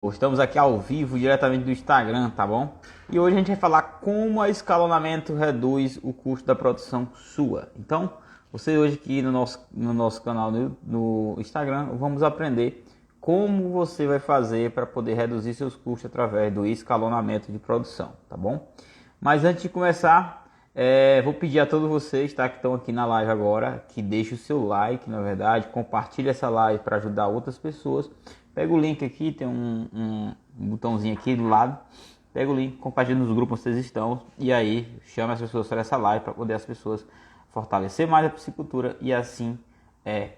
Estamos aqui ao vivo, diretamente do Instagram, tá bom? E hoje a gente vai falar como a escalonamento reduz o custo da produção sua. Então, você hoje aqui no nosso canal no Instagram, vamos aprender como você vai fazer para poder reduzir seus custos através do escalonamento de produção, tá bom? Mas antes de começar, vou pedir a todos vocês, tá, que estão aqui na live agora, que deixem o seu like, na verdade, compartilhe essa live para ajudar outras pessoas. Pega o link aqui, tem um botãozinho aqui do lado. Pega o link, compartilha nos grupos onde vocês estão. E aí, chama as pessoas para essa live para poder as pessoas fortalecer mais a piscicultura e assim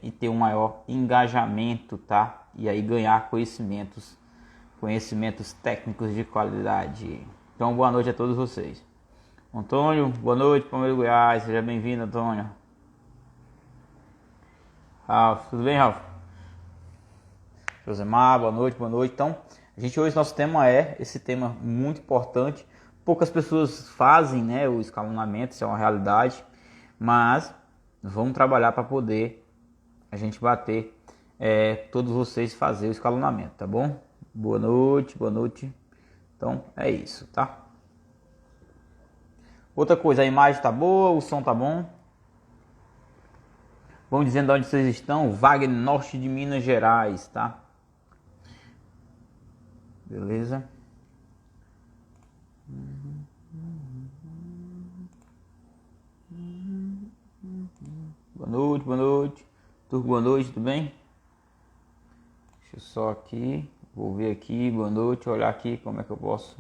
e ter um maior engajamento, tá? E aí ganhar conhecimentos técnicos de qualidade. Então, boa noite a todos vocês. Antônio, boa noite, Palmeiras Goiás. Seja bem-vindo, Antônio. Ralf, tudo bem, Ralf? Josemar, boa noite, boa noite. Então, hoje nosso tema é esse tema muito importante. Poucas pessoas fazem, né, o escalonamento, isso é uma realidade, mas vamos trabalhar para poder a gente bater todos vocês fazer o escalonamento, tá bom? Boa noite, boa noite. Então, é isso, tá? Outra coisa, a imagem tá boa, o som tá bom. Vamos dizendo de onde vocês estão. Wagner, norte de Minas Gerais, tá? Beleza? Boa noite, boa noite. Turco, boa noite, tudo bem? Deixa eu só aqui, vou ver aqui, boa noite, olhar aqui como é que eu posso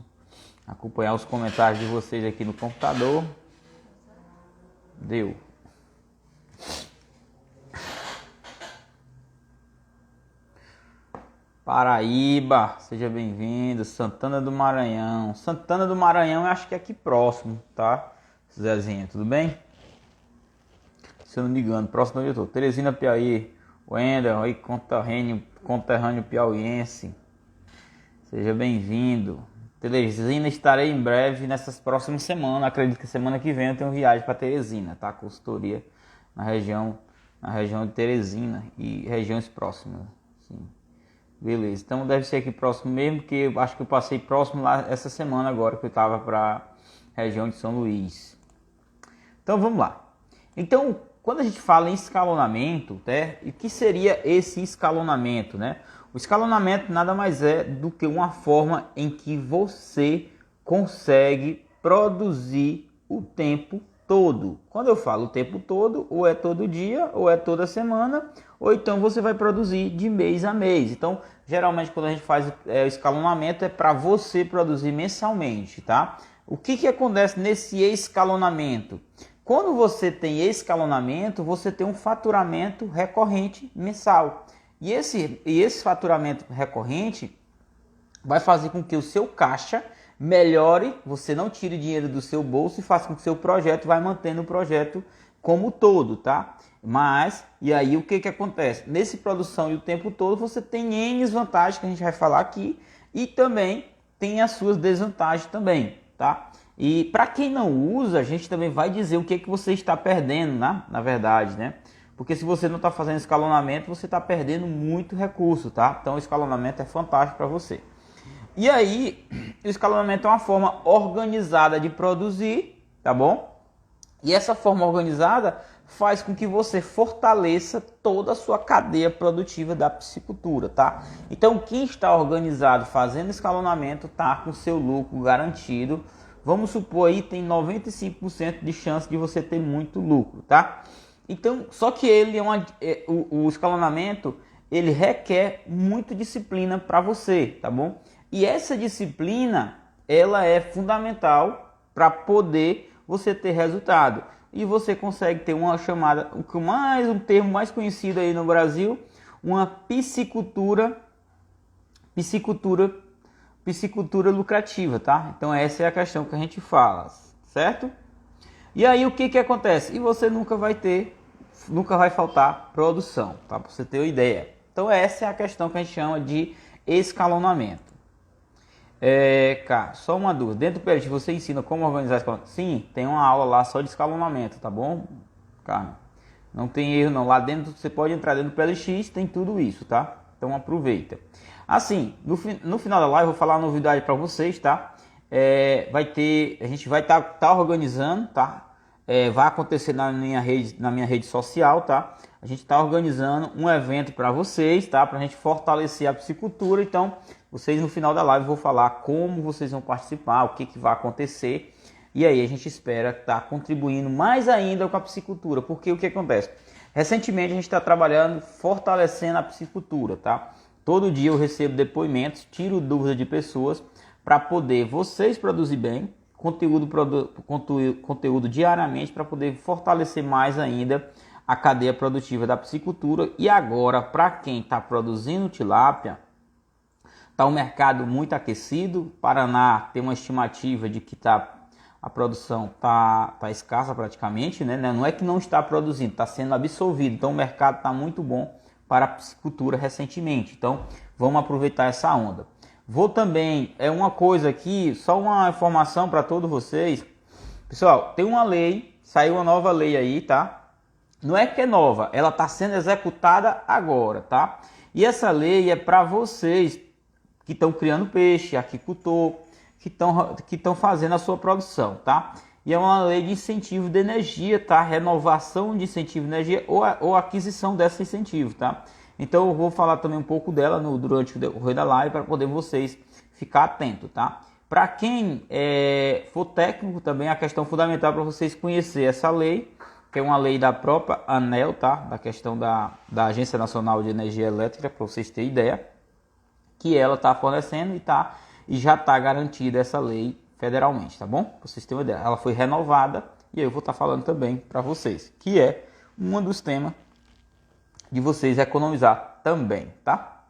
acompanhar os comentários de vocês aqui no computador. Deu. Paraíba, seja bem-vindo. Santana do Maranhão. Santana do Maranhão, eu acho que é aqui próximo, tá? Zezinho, tudo bem? Se eu não me engano, próximo onde eu tô. Teresina, Piauí. Wendel, aí, conterrâneo piauiense. Seja bem-vindo. Teresina, estarei em breve nessas próximas semanas. Acredito que semana que vem eu tenho viagem para Teresina, tá? Consultoria na região de Teresina e regiões próximas. Sim. Beleza, então deve ser aqui próximo mesmo, que eu acho que eu passei próximo lá essa semana agora, que eu estava para a região de São Luís. Então vamos lá. Então, quando a gente fala em escalonamento, né, o que seria esse escalonamento, né? O escalonamento nada mais é do que uma forma em que você consegue produzir o tempo todo. Quando eu falo o tempo todo, ou é todo dia, ou é toda semana, ou então você vai produzir de mês a mês. Então, geralmente quando a gente faz o escalonamento é para você produzir mensalmente, tá? O que acontece nesse escalonamento? Quando você tem escalonamento, você tem um faturamento recorrente mensal. E esse faturamento recorrente vai fazer com que o seu caixa melhore, você não tire dinheiro do seu bolso e faça com que o seu projeto vai mantendo o projeto como todo, tá? Mas, e aí o que acontece? Nesse produção e o tempo todo você tem N vantagens que a gente vai falar aqui e também tem as suas desvantagens também, tá? E para quem não usa, a gente também vai dizer o que você está perdendo, né? Na verdade, né? Porque se você não está fazendo escalonamento, você está perdendo muito recurso, tá? Então o escalonamento é fantástico para você. E aí, o escalonamento é uma forma organizada de produzir, tá bom? E essa forma organizada faz com que você fortaleça toda a sua cadeia produtiva da piscicultura, tá? Então, quem está organizado fazendo escalonamento está com seu lucro garantido. Vamos supor aí, tem 95% de chance de você ter muito lucro, tá? Então, só que o escalonamento, ele requer muito disciplina para você, tá bom? E essa disciplina, ela é fundamental para poder você ter resultado. E você consegue ter uma chamada, um termo mais conhecido aí no Brasil, uma piscicultura lucrativa, tá? Então essa é a questão que a gente fala, certo? E aí o que acontece? E você nunca vai faltar produção, tá? Para você ter uma ideia. Então essa é a questão que a gente chama de escalonamento. Cara, só uma dúvida. Dentro do PLX você ensina como organizar escalonamento? Sim, tem uma aula lá só de escalonamento, tá bom? Cara, não tem erro não. Lá dentro você pode entrar dentro do PLX, tem tudo isso, tá? Então aproveita. Assim, no final da live eu vou falar uma novidade para vocês, tá? A gente vai estar organizando, tá? Vai acontecer na minha rede social, tá? A gente está organizando um evento para vocês, tá? Para a gente fortalecer a piscicultura. Então, vocês no final da live vou falar como vocês vão participar, o que vai acontecer. E aí a gente espera estar contribuindo mais ainda com a piscicultura, porque o que acontece? Recentemente a gente está trabalhando, fortalecendo a piscicultura, tá? Todo dia eu recebo depoimentos, tiro dúvidas de pessoas para poder vocês produzir bem, conteúdo diariamente para poder fortalecer mais ainda a cadeia produtiva da piscicultura. E agora, para quem está produzindo tilápia, está um mercado muito aquecido. Paraná tem uma estimativa de que a produção tá escassa praticamente, né? Não é que não está produzindo, está sendo absorvido. Então o mercado está muito bom para a piscicultura recentemente. Então vamos aproveitar essa onda. Vou também, uma coisa aqui, só uma informação para todos vocês. Pessoal, tem uma lei, saiu uma nova lei aí, tá? Não é que é nova, ela está sendo executada agora, tá? E essa lei é para vocês que estão criando peixe, aquicultor, que estão fazendo a sua produção, tá? E é uma lei de incentivo de energia, tá? Renovação de incentivo de energia ou aquisição desse incentivo, tá? Então eu vou falar também um pouco dela durante o decorrer da live para poder vocês ficar atentos, tá? Para quem for técnico também, a questão fundamental para vocês conhecer essa lei, que é uma lei da própria ANEEL, tá? Da questão da Agência Nacional de Energia Elétrica, para vocês terem ideia, que ela está fornecendo e já está garantida essa lei federalmente, tá bom? Pra vocês terem uma ideia. Ela foi renovada e eu vou estar falando também para vocês, que é um dos temas de vocês economizar também, tá?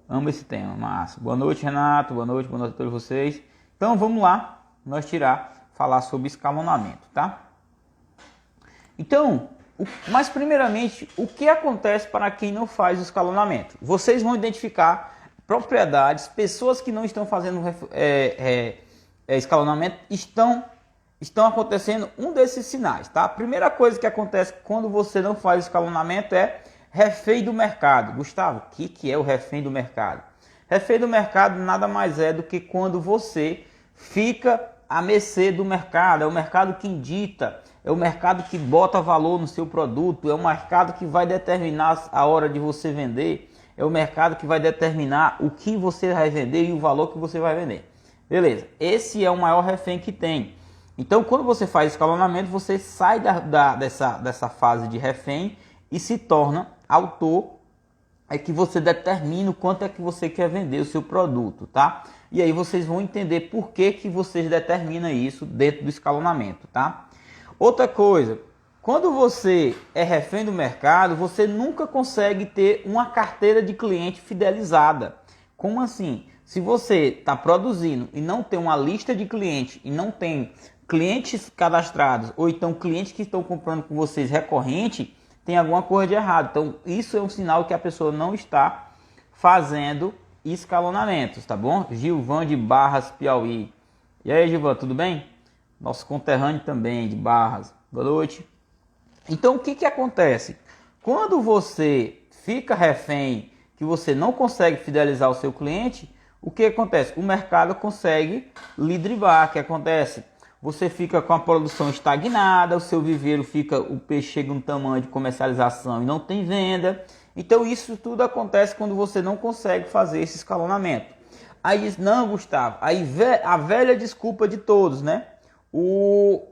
Amo esse tema, massa. Boa noite, Renato. Boa noite a todos vocês. Então vamos lá, falar sobre escalonamento, tá? Então, mas primeiramente, o que acontece para quem não faz o escalonamento? Vocês vão identificar propriedades, pessoas que não estão fazendo escalonamento, estão acontecendo um desses sinais, tá? A primeira coisa que acontece quando você não faz escalonamento é refém do mercado. Gustavo, o que é o refém do mercado? Refém do mercado nada mais é do que quando você fica à mercê do mercado. É o mercado que dita, é o mercado que bota valor no seu produto, é o mercado que vai determinar a hora de você vender, é o mercado que vai determinar o que você vai vender e o valor que você vai vender. Beleza, esse é o maior refém que tem. Então, quando você faz escalonamento, você sai dessa fase de refém e se torna autor, que você determina o quanto é que você quer vender o seu produto, tá? E aí vocês vão entender por que vocês determinam isso dentro do escalonamento, tá? Outra coisa, quando você é refém do mercado, você nunca consegue ter uma carteira de cliente fidelizada. Como assim? Se você está produzindo e não tem uma lista de clientes e não tem clientes cadastrados, ou então clientes que estão comprando com vocês recorrente, tem alguma coisa de errado. Então isso é um sinal que a pessoa não está fazendo escalonamentos, tá bom? Gilvan de Barras, Piauí. E aí, Gilvan, tudo bem? Nosso conterrâneo também de Barras. Boa noite. Então o que acontece? Quando você fica refém, que você não consegue fidelizar o seu cliente, o que acontece? O mercado consegue lhe driblar. O que acontece? Você fica com a produção estagnada, o seu viveiro o peixe chega a um tamanho de comercialização e não tem venda. Então isso tudo acontece quando você não consegue fazer esse escalonamento. Aí diz, não, Gustavo, aí a velha desculpa de todos, né? O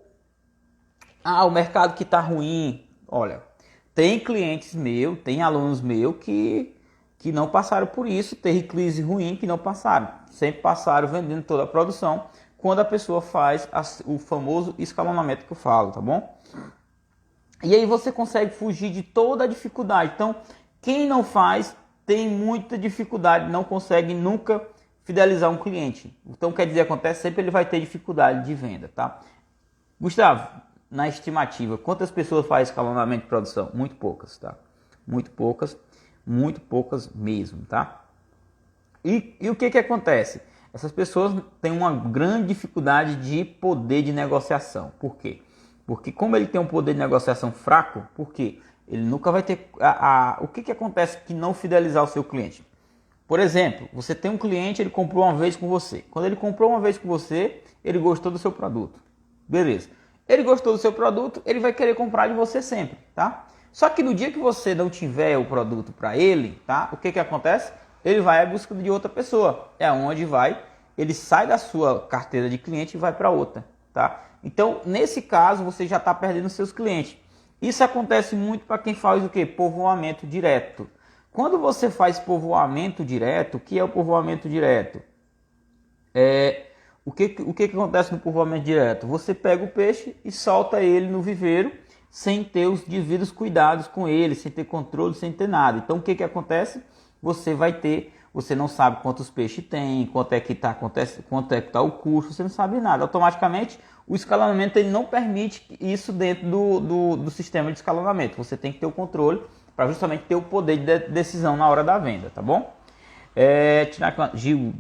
mercado que está ruim. Olha, tem clientes meus, tem alunos meus que não passaram por isso, teve crise ruim que não passaram. Sempre passaram vendendo toda a produção quando a pessoa faz o famoso escalonamento que eu falo, tá bom? E aí você consegue fugir de toda a dificuldade. Então, quem não faz tem muita dificuldade, não consegue nunca fidelizar um cliente. Então, quer dizer, acontece sempre ele vai ter dificuldade de venda, tá? Gustavo, na estimativa, quantas pessoas fazem escalonamento de produção? Muito poucas, tá? Muito poucas mesmo, tá? E o que acontece? Essas pessoas têm uma grande dificuldade de poder de negociação. Por quê? Porque como ele tem um poder de negociação fraco, por quê? Ele nunca vai ter... O que acontece que não fidelizar o seu cliente? Por exemplo, você tem um cliente, ele comprou uma vez com você. Quando ele comprou uma vez com você, ele gostou do seu produto. Beleza. Ele gostou do seu produto, ele vai querer comprar de você sempre, tá? Só que no dia que você não tiver o produto para ele, tá? O que acontece? Ele vai à busca de outra pessoa. É onde ele sai da sua carteira de cliente e vai para outra, tá? Então, nesse caso, você já está perdendo seus clientes. Isso acontece muito para quem faz o quê? Povoamento direto. Quando você faz povoamento direto, o que é o povoamento direto? O que acontece no povoamento direto? Você pega o peixe e solta ele no viveiro sem ter os devidos cuidados com ele, sem ter controle, sem ter nada. Então o que acontece? Você não sabe quantos peixes tem, quanto é que está o custo, você não sabe nada. Automaticamente o escalonamento ele não permite isso dentro do sistema de escalonamento. Você tem que ter o controle para justamente ter o poder de decisão na hora da venda, tá bom? Gil,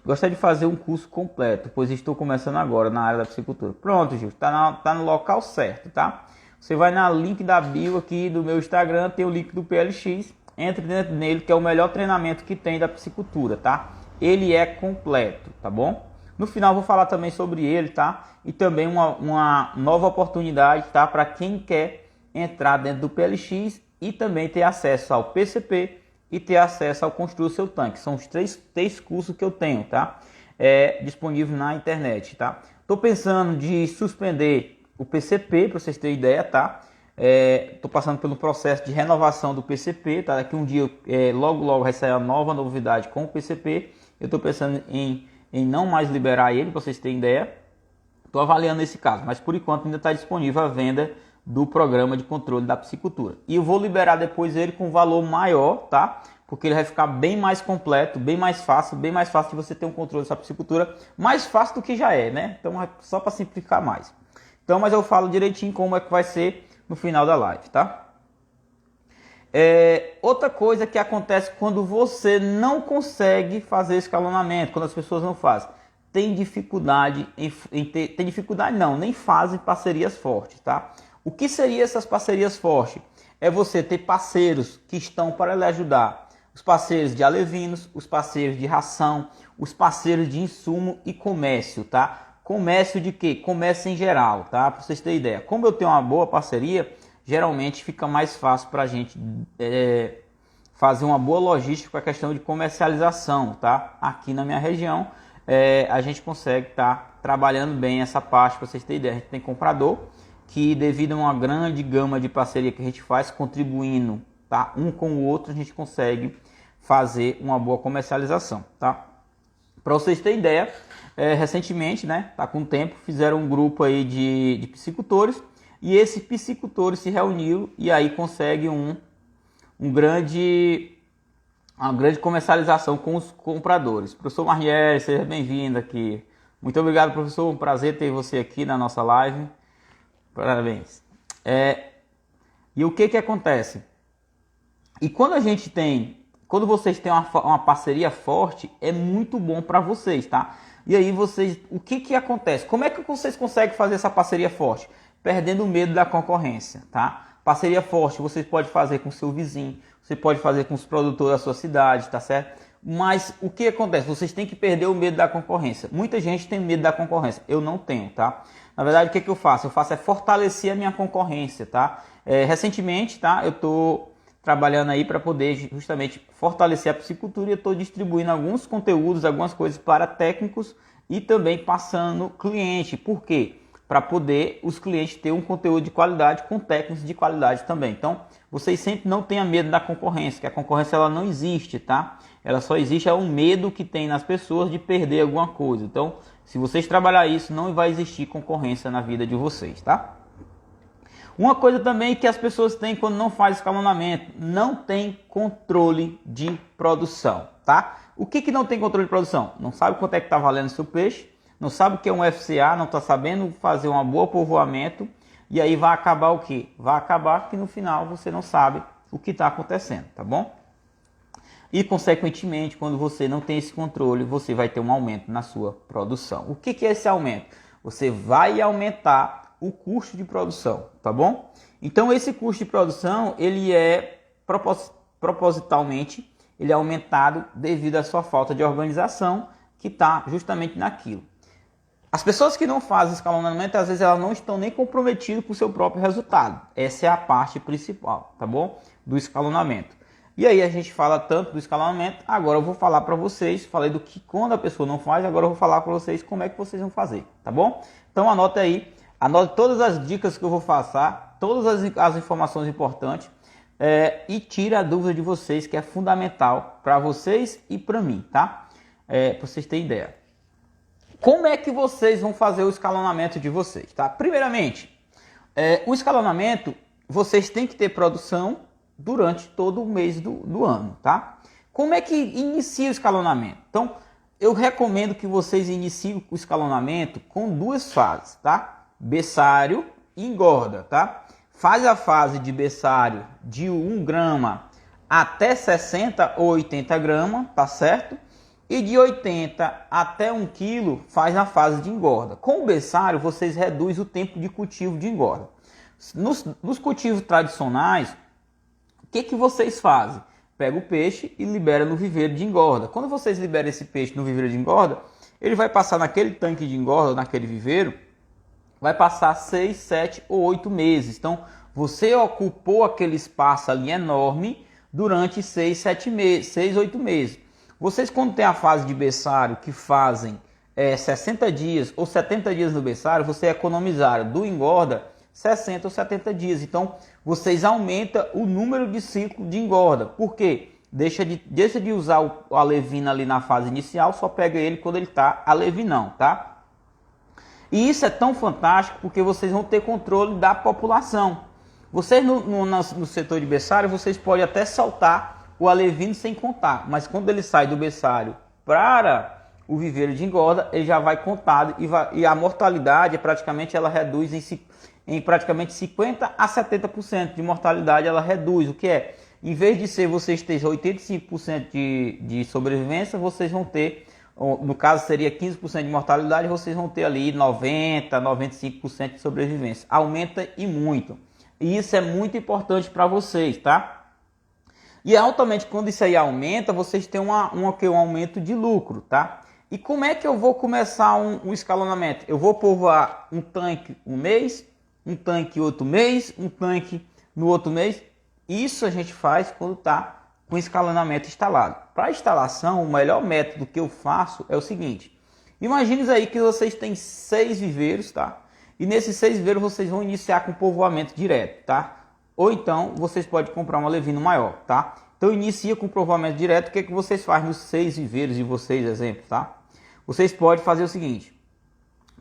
gostaria de fazer um curso completo, pois estou começando agora na área da piscicultura. Pronto, Gil, tá no local certo, tá? Você vai na link da bio aqui do meu Instagram, tem o link do PLX, entre dentro nele, que é o melhor treinamento que tem da piscicultura, tá? Ele é completo, tá bom? No final vou falar também sobre ele, tá? E também uma nova oportunidade, tá? Para quem quer entrar dentro do PLX e também ter acesso ao PCP e ter acesso ao Construir o Seu Tanque. São os três cursos que eu tenho, tá? Disponível na internet, tá? Tô pensando de suspender o PCP, para vocês terem ideia, tá? Tô passando pelo processo de renovação do PCP, tá? Daqui um dia, logo vai sair a nova novidade com o PCP. Eu tô pensando em não mais liberar ele, para vocês terem ideia. Tô avaliando esse caso, mas por enquanto ainda está disponível a venda do programa de controle da piscicultura. E eu vou liberar depois ele com valor maior, tá? Porque ele vai ficar bem mais completo, bem mais fácil de você ter um controle dessa piscicultura, mais fácil do que já é, né? Então é só para simplificar mais. Então, mas eu falo direitinho como é que vai ser no final da live, tá? Outra coisa que acontece quando você não consegue fazer escalonamento, quando as pessoas não fazem, tem dificuldade nem fazem parcerias fortes, tá? O que seriam essas parcerias fortes? É você ter parceiros que estão para lhe ajudar. Os parceiros de alevinos, os parceiros de ração, os parceiros de insumo e comércio, tá? Comércio de quê? Comércio em geral, tá? Para vocês terem ideia. Como eu tenho uma boa parceria, geralmente fica mais fácil para a gente fazer uma boa logística para a questão de comercialização, tá? Aqui na minha região, a gente consegue estar trabalhando bem essa parte, para vocês terem ideia. A gente tem comprador que, devido a uma grande gama de parceria que a gente faz, contribuindo, tá, um com o outro, a gente consegue fazer uma boa comercialização, tá? Para vocês terem ideia, recentemente, né, tá com tempo, fizeram um grupo aí de piscicultores, e esses piscicultores se reuniram e aí conseguem uma grande comercialização com os compradores. Professor Marnieri, seja bem-vindo aqui. Muito obrigado, professor, um prazer ter você aqui na nossa live. Parabéns. E o que acontece? E quando vocês têm uma parceria forte, é muito bom para vocês, tá? E aí o que acontece? Como é que vocês conseguem fazer essa parceria forte? Perdendo o medo da concorrência, tá? Parceria forte você pode fazer com o seu vizinho, você pode fazer com os produtores da sua cidade, tá certo? Mas o que acontece? Vocês têm que perder o medo da concorrência. Muita gente tem medo da concorrência, eu não tenho, tá? Na verdade, o que eu faço? Eu faço fortalecer a minha concorrência, tá? Recentemente, tá? Eu tô trabalhando aí para poder justamente fortalecer a piscicultura e eu estou distribuindo alguns conteúdos, algumas coisas para técnicos e também passando cliente. Por quê? Para poder os clientes ter um conteúdo de qualidade com técnicos de qualidade também. Então, vocês sempre não tenham medo da concorrência, que a concorrência ela não existe, tá? Ela só existe, é um medo que tem nas pessoas de perder alguma coisa. Então, se vocês trabalhar isso, não vai existir concorrência na vida de vocês, tá? Uma coisa também que as pessoas têm quando não faz escalonamento, não tem controle de produção, tá? O que não tem controle de produção? Não sabe quanto é que está valendo o seu peixe, não sabe o que é um FCA, não está sabendo fazer um bom povoamento, e aí vai acabar o quê? Vai acabar que no final você não sabe o que está acontecendo, tá bom? E, consequentemente, quando você não tem esse controle, você vai ter um aumento na sua produção. O que é esse aumento? Você vai aumentar o custo de produção, tá bom? Então esse custo de produção, ele é propositalmente, ele é aumentado devido à sua falta de organização, que está justamente naquilo. As pessoas que não fazem escalonamento, às vezes elas não estão nem comprometidas com o seu próprio resultado. Essa é a parte principal, tá bom? Do escalonamento. E aí a gente fala tanto do escalonamento, agora eu vou falar para vocês, falei do que quando a pessoa não faz, agora eu vou falar para vocês como é que vocês vão fazer, tá bom? Então anota aí, anote todas as dicas que eu vou passar, todas as informações importantes e tira a dúvida de vocês, que é fundamental para vocês e para mim, tá? Para vocês terem ideia. Como é que vocês vão fazer o escalonamento de vocês, tá? Primeiramente, o escalonamento, vocês têm que ter produção durante todo o mês do ano, tá? Como é que inicia o escalonamento? Então, eu recomendo que vocês iniciem o escalonamento com duas fases, tá? Berçário e engorda, tá? Faz a fase de berçário de 1 grama até 60 ou 80 gramas, tá certo? E de 80 até 1 quilo faz na fase de engorda. Com o berçário, vocês reduzem o tempo de cultivo de engorda. Nos cultivos tradicionais, o que vocês fazem? Pega o peixe e libera no viveiro de engorda. Quando vocês liberam esse peixe no viveiro de engorda, ele vai passar naquele tanque de engorda, naquele viveiro, vai passar 6, 7 ou 8 meses. Então, você ocupou aquele espaço ali enorme durante 6, 7 meses, 6, 8 meses. Vocês, quando tem a fase de berçário, que fazem 60 dias ou 70 dias no berçário, você economizaram do engorda 60 ou 70 dias. Então, vocês aumentam o número de ciclo de engorda. Por quê? Deixa de usar o alevino ali na fase inicial, só pega ele quando ele está alevinão, tá? E isso é tão fantástico porque vocês vão ter controle da população. Vocês no setor de berçário, vocês podem até soltar o alevino sem contar, mas quando ele sai do berçário para o viveiro de engorda, ele já vai contado e a mortalidade praticamente ela reduz em praticamente 50 a 70% de mortalidade, ela reduz. O que é? Em vez de ser vocês terem 85% de sobrevivência, vocês vão ter, no caso seria 15% de mortalidade, vocês vão ter ali 90, 95% de sobrevivência. Aumenta e muito. E isso é muito importante para vocês, tá? E altamente, quando isso aí aumenta, vocês têm um aumento de lucro, tá? E como é que eu vou começar um escalonamento? Eu vou povoar um tanque um mês, um tanque outro mês, um tanque no outro mês. Isso a gente faz quando está com escalonamento instalado. Para instalação, o melhor método que eu faço é o seguinte. Imagine aí que vocês têm 6 viveiros, tá? E nesses 6 viveiros vocês vão iniciar com povoamento direto, tá? Ou então, vocês podem comprar um alevino maior, tá? Então, inicia com povoamento direto. O que vocês fazem nos 6 viveiros de vocês, exemplo, tá? Vocês podem fazer o seguinte.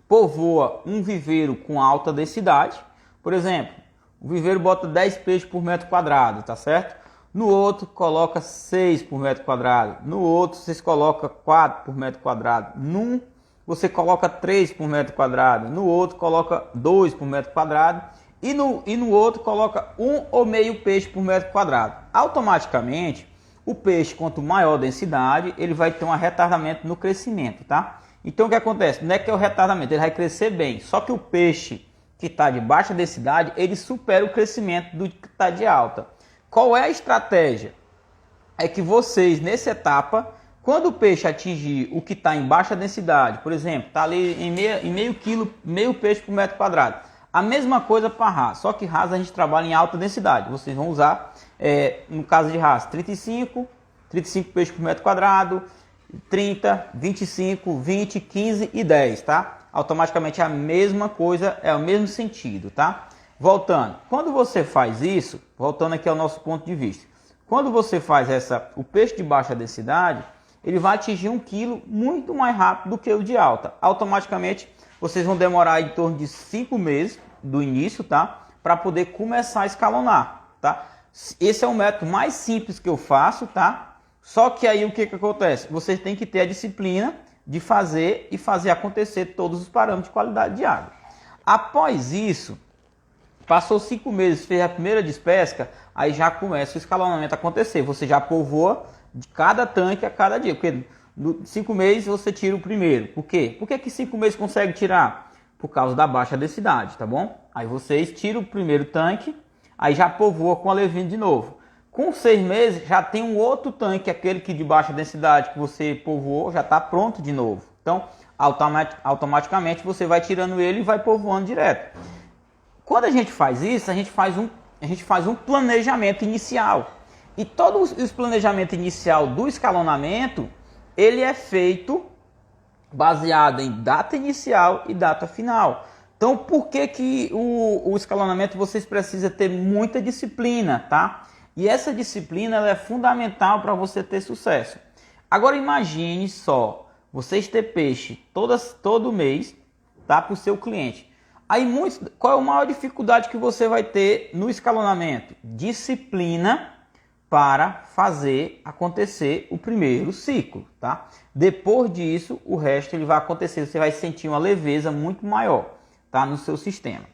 Povoa um viveiro com alta densidade. Por exemplo, o viveiro bota 10 peixes por metro quadrado, tá certo? No outro, coloca 6 por metro quadrado. No outro, vocês colocam 4 por metro quadrado. Num, você coloca 3 por metro quadrado. No outro, coloca 2 por metro quadrado. E no outro coloca 1 ou meio peixe por metro quadrado. Automaticamente, o peixe, quanto maior a densidade, ele vai ter um retardamento no crescimento, tá? Então o que acontece? Não é que é o retardamento, ele vai crescer bem. Só que o peixe que está de baixa densidade, ele supera o crescimento do que está de alta. Qual é a estratégia? É que vocês, nessa etapa, quando o peixe atingir o que está em baixa densidade, por exemplo, está ali em meio quilo, meio peixe por metro quadrado. A mesma coisa para raça, só que raça a gente trabalha em alta densidade. Vocês vão usar, no caso de raça, 35 peixes por metro quadrado, 30, 25, 20, 15 e 10, tá? Automaticamente é a mesma coisa, é o mesmo sentido, tá? Voltando, quando você faz isso, voltando aqui ao nosso ponto de vista, quando você faz o peixe de baixa densidade, ele vai atingir 1 quilo muito mais rápido do que o de alta. Automaticamente, vocês vão demorar em torno de 5 meses do início, tá? Para poder começar a escalonar, tá? Esse é o método mais simples que eu faço, tá? Só que aí o que acontece? Vocês têm que ter a disciplina de fazer e fazer acontecer todos os parâmetros de qualidade de água. Após isso, passou 5 meses, fez a primeira despesca, aí já começa o escalonamento a acontecer. Você já povoa de cada tanque a cada dia, porque 5 meses você tira o primeiro. Por quê? Por que 5 meses consegue tirar? por causa da baixa densidade, tá bom? Aí vocês tiram o primeiro tanque, aí já povoa com alevino de novo. Com 6 meses já tem um outro tanque, aquele que de baixa densidade que você povoou, já está pronto de novo. Então, automaticamente você vai tirando ele e vai povoando direto. Quando a gente faz isso, a gente faz um planejamento inicial. E todo o planejamento inicial do escalonamento, ele é feito baseado em data inicial e data final. Então, por que o escalonamento vocês precisam ter muita disciplina, tá? E essa disciplina ela é fundamental para você ter sucesso. Agora imagine só, vocês ter peixe todo mês, tá, para o seu cliente. Aí qual é a maior dificuldade que você vai ter no escalonamento? Disciplina para fazer acontecer o primeiro ciclo, tá? Depois disso, o resto ele vai acontecer, você vai sentir uma leveza muito maior, tá, no seu sistema.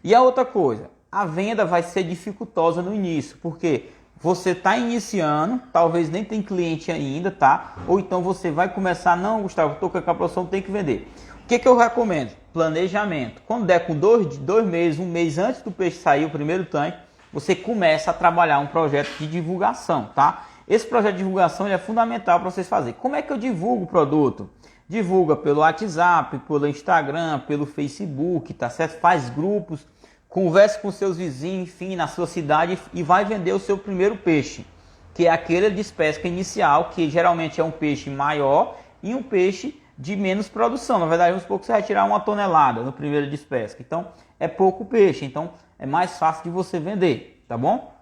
E a outra coisa, a venda vai ser dificultosa no início, porque você está iniciando, talvez nem tem cliente ainda, tá? Ou então você vai começar, não, Gustavo, estou com a produção, tem que vender. O que eu recomendo? Planejamento. Quando der com 2 meses, 1 mês antes do peixe sair, o primeiro tanque, você começa a trabalhar um projeto de divulgação, tá? Esse projeto de divulgação ele é fundamental para vocês fazerem. Como é que eu divulgo o produto? Divulga pelo WhatsApp, pelo Instagram, pelo Facebook, tá certo? Faz grupos, converse com seus vizinhos, enfim, na sua cidade e vai vender o seu primeiro peixe, que é aquele de pesca inicial, que geralmente é um peixe maior e um peixe de menos produção. Na verdade, vamos supor que você vai tirar 1 tonelada no primeiro despesca. Então, é pouco peixe. Então, é mais fácil de você vender, tá bom?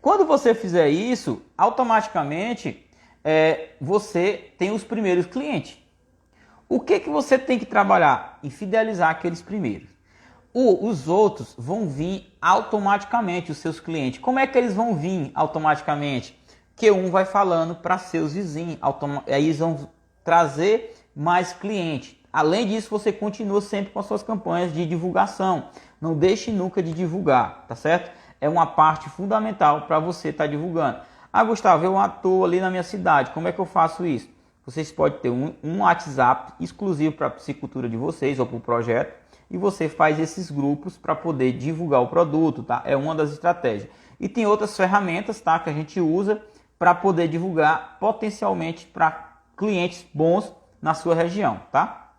Quando você fizer isso, automaticamente você tem os primeiros clientes. O que você tem que trabalhar? Em fidelizar aqueles primeiros. Os outros vão vir automaticamente, os seus clientes. Como é que eles vão vir automaticamente? Que um vai falando para seus vizinhos. Aí eles vão trazer mais clientes. Além disso, você continua sempre com as suas campanhas de divulgação. Não deixe nunca de divulgar, tá certo? É uma parte fundamental para você estar divulgando. Ah, Gustavo, eu estou ali na minha cidade, como é que eu faço isso? Vocês podem ter um WhatsApp exclusivo para a piscicultura de vocês ou para o projeto e você faz esses grupos para poder divulgar o produto, tá? É uma das estratégias. E tem outras ferramentas, tá, que a gente usa para poder divulgar potencialmente para clientes bons na sua região, tá?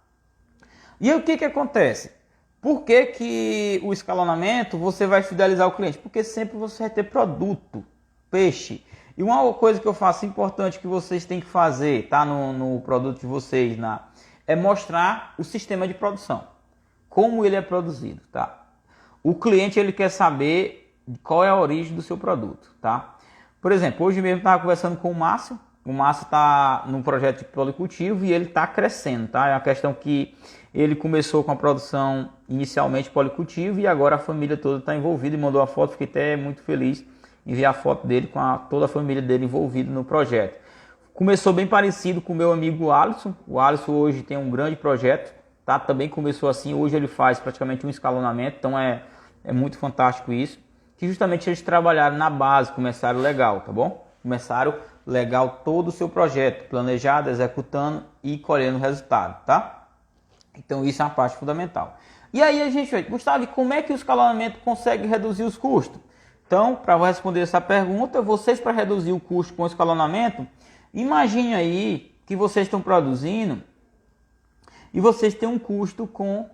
E aí o que acontece? Por que o escalonamento você vai fidelizar o cliente? Porque sempre você vai ter produto, peixe. E uma coisa que eu faço importante que vocês têm que fazer, tá, no produto de vocês, é mostrar o sistema de produção, como ele é produzido, tá? O cliente ele quer saber qual é a origem do seu produto, tá? Por exemplo, hoje mesmo eu estava conversando com o Márcio está num projeto de policultivo e ele está crescendo, tá? É uma questão que ele começou com a produção inicialmente policultivo e agora a família toda está envolvida e mandou a foto, fiquei até muito feliz em ver a foto dele com toda a família dele envolvida no projeto. Começou bem parecido com o meu amigo Alisson. O Alisson hoje tem um grande projeto, tá? Também começou assim, hoje ele faz praticamente um escalonamento, então é muito fantástico isso. Que justamente eles trabalharam na base, começaram legal, tá bom? Começaram legal todo o seu projeto, planejado, executando e colhendo resultado, tá? Então isso é uma parte fundamental. E aí a gente vai, Gustavo, como é que o escalonamento consegue reduzir os custos? Então, para responder essa pergunta, vocês para reduzir o custo com o escalonamento, imagine aí que vocês estão produzindo e vocês têm um custo com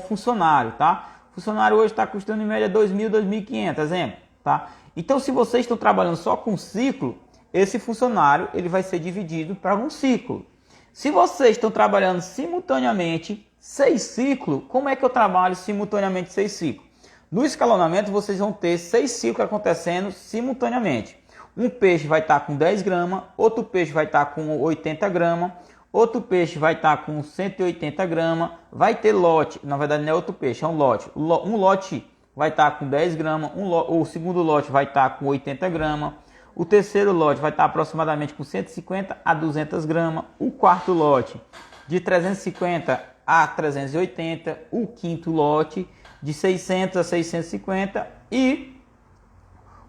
funcionário, tá? O funcionário hoje está custando em média 2.000, 2.500, exemplo, tá? Então, se vocês estão trabalhando só com ciclo, esse funcionário ele vai ser dividido para um ciclo. Se vocês estão trabalhando simultaneamente 6 ciclos, como é que eu trabalho simultaneamente 6 ciclos? No escalonamento, vocês vão ter 6 ciclos acontecendo simultaneamente. Um peixe vai estar com 10 gramas, outro peixe vai estar com 80 gramas, outro peixe vai estar com 180 gramas, vai ter lote, na verdade não é outro peixe, é um lote. Um lote vai estar com 10 gramas, o segundo lote vai estar com 80 gramas, o terceiro lote vai estar aproximadamente com 150 a 200 gramas, o quarto lote de 350 a 380, o quinto lote de 600 a 650 e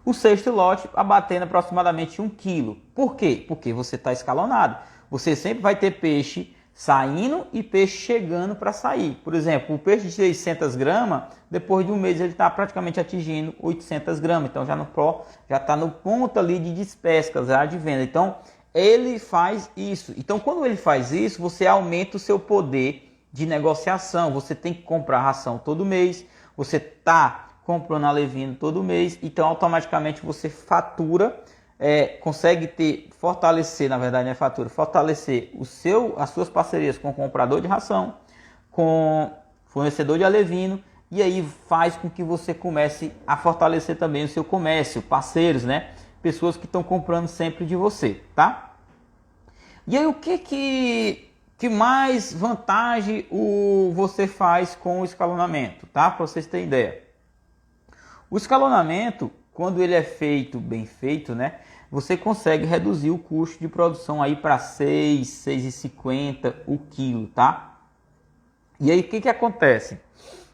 o sexto lote abatendo aproximadamente 1 quilo. Por quê? Porque você está escalonado. Você sempre vai ter peixe saindo e peixe chegando para sair. Por exemplo, o peixe de 600 gramas, depois de um mês ele está praticamente atingindo 800 gramas. Então já está no ponto ali de despesca, já de venda. Então ele faz isso. Então quando ele faz isso, você aumenta o seu poder de negociação. Você tem que comprar ração todo mês, você está comprando alevino todo mês, então automaticamente você fatura, consegue fortalecer, na verdade não é fatura, fortalecer as suas parcerias com o comprador de ração, com fornecedor de alevino, e aí faz com que você comece a fortalecer também o seu comércio, parceiros, né? Pessoas que estão comprando sempre de você, tá? E aí o que mais vantagem você faz com o escalonamento, tá? Para vocês terem ideia. O escalonamento, quando ele é feito, bem feito, né? Você consegue reduzir o custo de produção aí para 6,50 o quilo, tá? E aí o que acontece?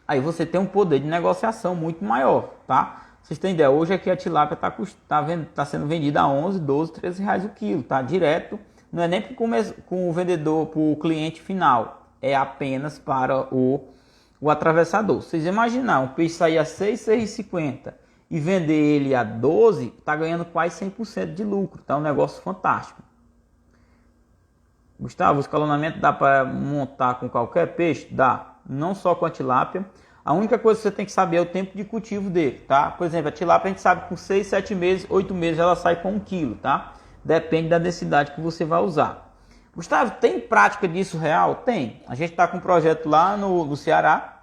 Aí você tem um poder de negociação muito maior, tá? Vocês têm ideia, hoje aqui a tilápia tá sendo vendida a 11, 12, 13 reais o quilo, tá? Direto, não é nem com o vendedor, para o cliente final, é apenas para o atravessador. Vocês imaginam, um peixe sair a 6,50 e vender ele a 12, tá ganhando quase 100% de lucro, tá? Um negócio fantástico. Gustavo, o escalonamento dá para montar com qualquer peixe? Dá, não só com a tilápia. A única coisa que você tem que saber é o tempo de cultivo dele, tá? Por exemplo, a tilápia a gente sabe que com 6, 7 meses, 8 meses ela sai com 1 quilo, tá? Depende da densidade que você vai usar. Gustavo, tem prática disso real? Tem. A gente está com um projeto lá no Ceará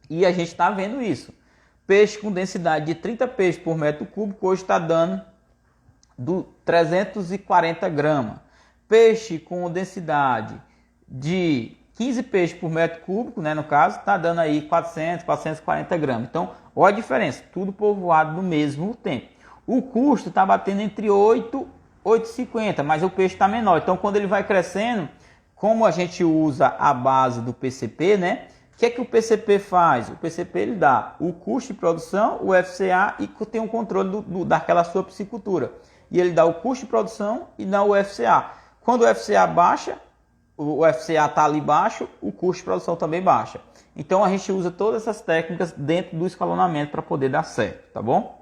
e a gente está vendo isso. Peixe com densidade de 30 peixes por metro cúbico hoje está dando 340 gramas. Peixe com densidade de 15 peixes por metro cúbico, né, no caso, está dando aí 400, 440 gramas. Então, olha a diferença, tudo povoado no mesmo tempo. O custo está batendo entre 8 e 8,50, mas o peixe está menor. Então, quando ele vai crescendo, como a gente usa a base do PCP, né? O que é que o PCP faz? O PCP ele dá o custo de produção, o FCA e tem um controle daquela sua piscicultura. E ele dá o custo de produção e dá o FCA. Quando o FCA baixa, o FCA está ali baixo, o custo de produção também baixa. Então a gente usa todas essas técnicas dentro do escalonamento para poder dar certo, tá bom?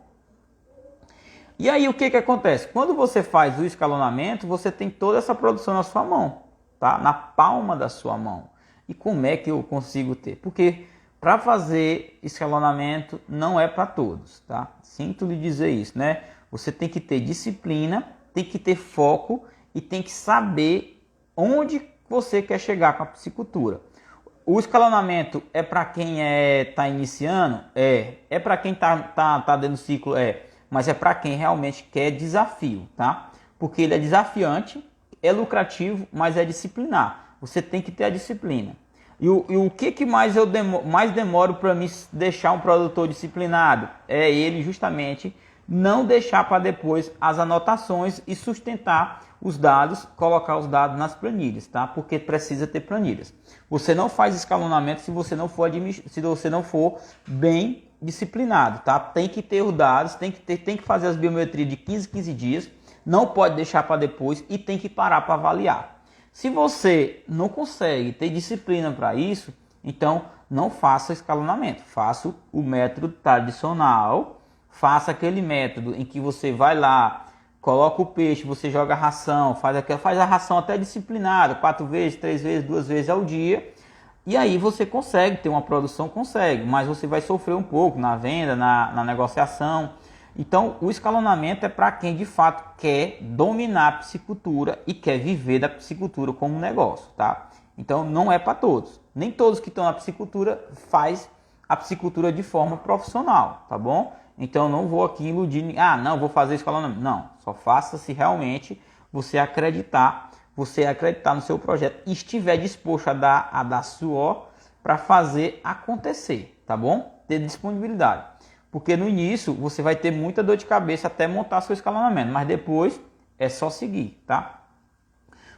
E aí o que acontece? Quando você faz o escalonamento, você tem toda essa produção na sua mão, tá? Na palma da sua mão. E como é que eu consigo ter? Porque para fazer escalonamento não é para todos, tá? Sinto lhe dizer isso, né? Você tem que ter disciplina, tem que ter foco e tem que saber onde você quer chegar com a piscicultura. O escalonamento é para quem está iniciando? É para quem tá dentro do ciclo? Mas é para quem realmente quer desafio, tá? Porque ele é desafiante, é lucrativo, mas é disciplinar. Você tem que ter a disciplina. E o que mais mais demoro para me deixar um produtor disciplinado? É ele justamente não deixar para depois as anotações e sustentar os dados, colocar os dados nas planilhas, tá? Porque precisa ter planilhas. Você não faz escalonamento se você não for bem disciplinado, tá? Tem que ter os dados, tem que fazer as biometrias de 15 dias, não pode deixar para depois e tem que parar para avaliar. Se você não consegue ter disciplina para isso, então não faça escalonamento, faça o método tradicional, faça aquele método em que você vai lá, coloca o peixe, você joga a ração, faz a ração até disciplinada, 4 vezes, 3 vezes, 2 vezes ao dia. E aí você consegue ter uma produção, consegue, mas você vai sofrer um pouco na venda, na negociação. Então o escalonamento é para quem de fato quer dominar a piscicultura e quer viver da piscicultura como um negócio, tá? Então não é para todos. Nem todos que estão na piscicultura faz a piscicultura de forma profissional, tá bom? Então não vou aqui iludir, não, vou fazer escalonamento. Não, só faça se realmente você acreditar no seu projeto e estiver disposto a dar suor para fazer acontecer, tá bom? Ter disponibilidade. Porque no início você vai ter muita dor de cabeça até montar seu escalonamento, mas depois é só seguir, tá?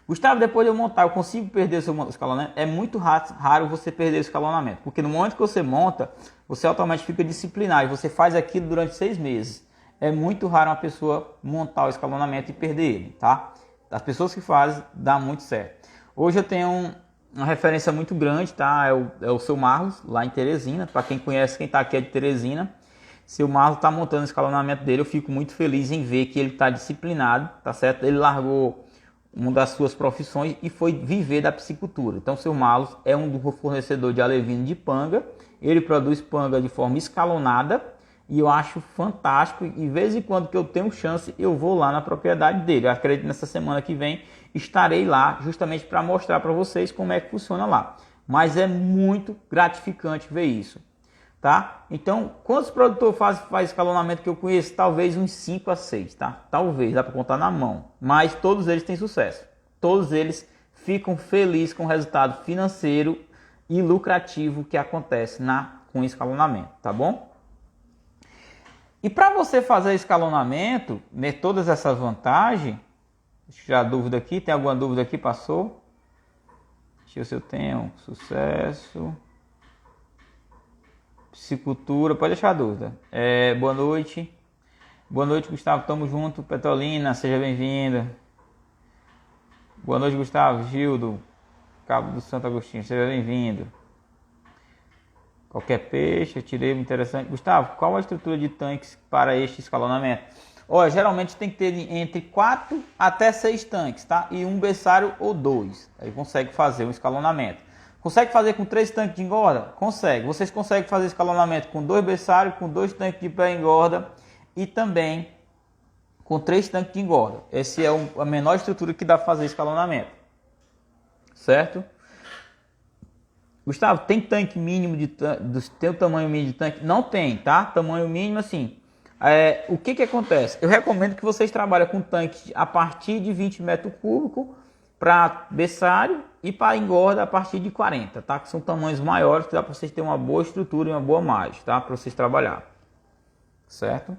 Gustavo, depois de eu montar, eu consigo perder o seu escalonamento? É muito raro você perder o escalonamento, porque no momento que você monta, você automaticamente fica disciplinado e você faz aquilo durante 6 meses. É muito raro uma pessoa montar o escalonamento e perder ele, tá? As pessoas que fazem, dá muito certo. Hoje eu tenho uma referência muito grande, tá? É o seu Marlos, lá em Teresina. Para quem conhece, quem está aqui é de Teresina. Seu Marlos está montando o escalonamento dele. Eu fico muito feliz em ver que ele está disciplinado, tá certo? Ele largou uma das suas profissões e foi viver da piscicultura. Então, seu Marlos é um do fornecedor de alevino de panga. Ele produz panga de forma escalonada e eu acho fantástico. E de vez em quando que eu tenho chance, eu vou lá na propriedade dele. Eu acredito que nessa semana que vem estarei lá justamente para mostrar para vocês como é que funciona lá. Mas é muito gratificante ver isso, tá? Então, quantos produtores faz escalonamento que eu conheço? Talvez uns 5 a 6, tá? Talvez, dá para contar na mão. Mas todos eles têm sucesso. Todos eles ficam felizes com o resultado financeiro e lucrativo que acontece com escalonamento, tá bom? E para você fazer escalonamento, né, todas essas vantagens, deixa eu tirar a dúvida aqui, tem alguma dúvida aqui? Passou? Deixa eu ver se eu tenho sucesso. Piscicultura, pode deixar a dúvida. Boa noite. Boa noite, Gustavo, tamo junto. Petrolina, seja bem-vinda. Boa noite, Gustavo. Gildo, Cabo do Santo Agostinho, seja bem-vindo. Qualquer peixe, eu tirei interessante. Gustavo, qual a estrutura de tanques para este escalonamento? Olha, geralmente tem que ter entre 4 até 6 tanques, tá? E um berçário ou 2. Aí consegue fazer um escalonamento. Consegue fazer com 3 tanques de engorda? Consegue. Vocês conseguem fazer escalonamento com 2 berçários, com 2 tanques de pré-engorda e também com 3 tanques de engorda. Essa é a menor estrutura que dá para fazer escalonamento. Certo? Gustavo, tem tanque mínimo tem o tamanho mínimo de tanque? Não tem, tá? Tamanho mínimo assim. O que acontece? Eu recomendo que vocês trabalhem com tanques a partir de 20 metros cúbicos para berçário e para engorda a partir de 40, tá? Que são tamanhos maiores que dá para vocês terem uma boa estrutura e uma boa margem, tá? Para vocês trabalhar, certo?